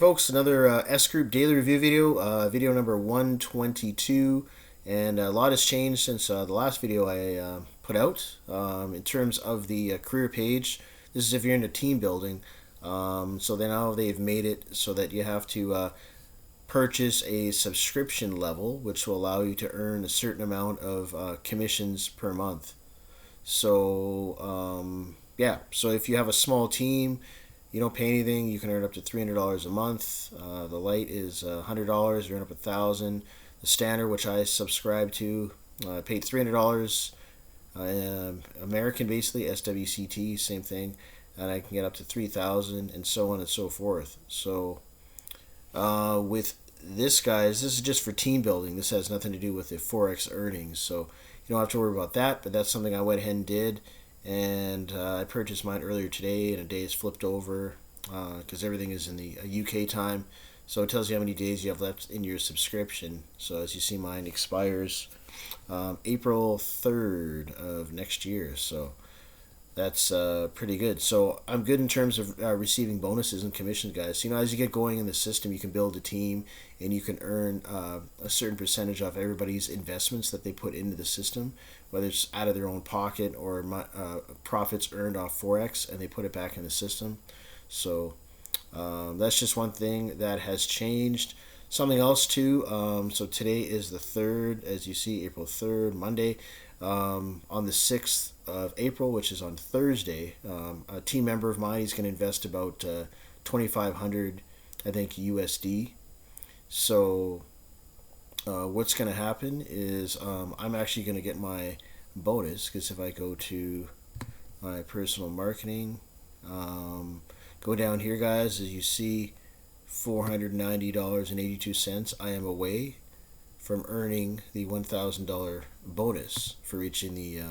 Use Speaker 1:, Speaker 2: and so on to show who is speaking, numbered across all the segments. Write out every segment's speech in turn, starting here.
Speaker 1: folks, another S Group daily review video, video number 122, and a lot has changed since the last video I put out in terms of the career page. This is if you're into team building. So now they've made it so that you have to purchase a subscription level, which will allow you to earn a certain amount of commissions per month. So if you have a small team, you don't pay anything. You can earn up to $300 a month. The light is $100. You earn up 1,000. The standard, which I subscribe to, paid $300. American, basically SWCT, same thing, and I can get up to 3,000, and so on and so forth. So with this, guys, this is just for team building. This has nothing to do with the Forex earnings, so you don't have to worry about that. But that's something I went ahead and did. And I purchased mine earlier today, and a day is flipped over because everything is in the UK time. So it tells you how many days you have left in your subscription. So as you see, mine expires April 3rd of next year. So that's pretty good. So I'm good in terms of receiving bonuses and commissions, guys. As you get going in the system, you can build a team and you can earn a certain percentage off everybody's investments that they put into the system, whether it's out of their own pocket or profits earned off Forex, and they put it back in the system. So that's just one thing that has changed. Something else too. So today is the 3rd, as you see, April 3rd, Monday. On the 6th of April, which is on Thursday, a team member of mine, he's going to invest about 2,500, I think, USD. So what's going to happen is I'm actually going to get my bonus, because if I go to my personal marketing, go down here, guys, as you see, $490.82, I am away from earning the $1,000 bonus for reaching the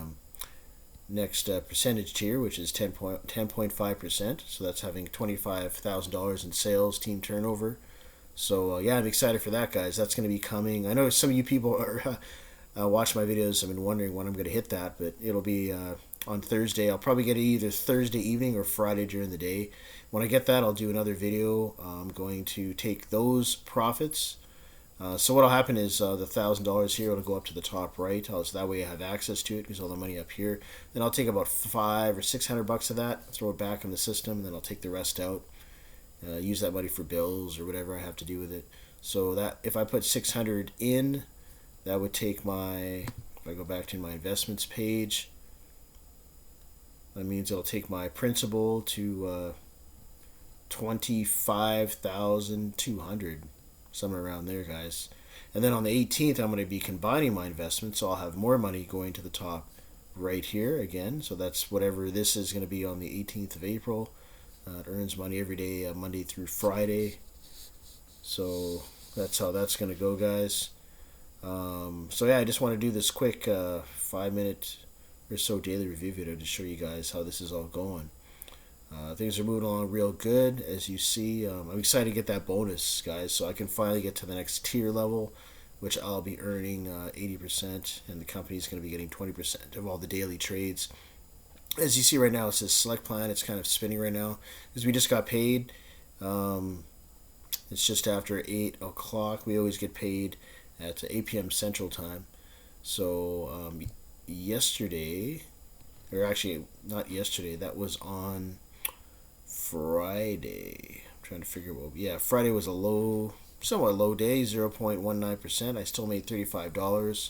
Speaker 1: next percentage tier, which is 10.5%. So that's having $25,000 in sales team turnover. So yeah, I'm excited for that, guys. That's going to be coming. I know some of you people are watch my videos. I've been wondering when I'm going to hit that, but it'll be on Thursday. I'll probably get it either Thursday evening or Friday during the day. When I get that, I'll do another video. I'm going to take those profits. So what'll happen is the $1,000 here will go up to the top right. So that way I have access to it, because all the money up here. Then I'll take about $500 or $600 of that, throw it back in the system, and then I'll take the rest out. Use that money for bills or whatever I have to do with it. So that if I put 600 in, that would take my. If I go back to my investments page, that means it'll take my principal to 25,200. Somewhere around there, guys. And then on the 18th, I'm going to be combining my investments, so I'll have more money going to the top right here again. So that's whatever this is going to be on the 18th of April. It earns money every day, Monday through Friday. So that's how that's going to go, guys. So yeah, I just want to do this quick 5-minute or so daily review video to show you guys how this is all going. Things are moving along real good, as you see. I'm excited to get that bonus, guys, so I can finally get to the next tier level, which I'll be earning 80%, and the company's going to be getting 20% of all the daily trades. As you see right now, it says select plan. It's kind of spinning right now because we just got paid. It's just after 8 o'clock. We always get paid at 8 p.m. Central Time. So yesterday, or actually not yesterday, that was on Friday. I'm trying to figure what. Yeah, Friday was a somewhat low day, 0.19%. I still made $35.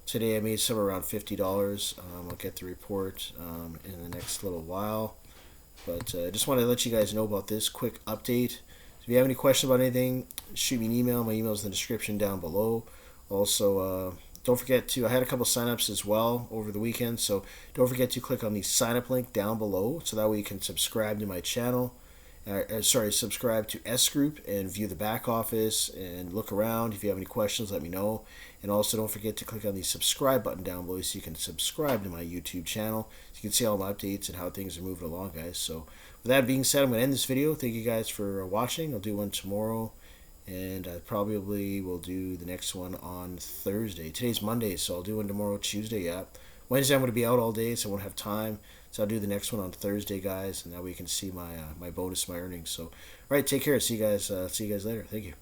Speaker 1: Today I made somewhere around $50. I'll get the report in the next little while. But I just wanted to let you guys know about this quick update. If you have any questions about anything, shoot me an email. My email is in the description down below. Also, don't forget to, I had a couple signups as well over the weekend, so don't forget to click on the sign up link down below, so that way you can subscribe to my channel. Subscribe to S Group and view the back office and look around. If you have any questions, let me know. And also don't forget to click on the subscribe button down below so you can subscribe to my YouTube channel, so you can see all my updates and how things are moving along, guys. So with that being said, I'm going to end this video. Thank you guys for watching. I'll do one tomorrow, and I probably will do the next one on Thursday. Today's Monday, so I'll do one tomorrow, Tuesday. Yeah, Wednesday I'm going to be out all day, so I won't have time. So I'll do the next one on Thursday, guys, and that way you can see my bonus, my earnings. So, all right, take care. See you guys. See you guys later. Thank you.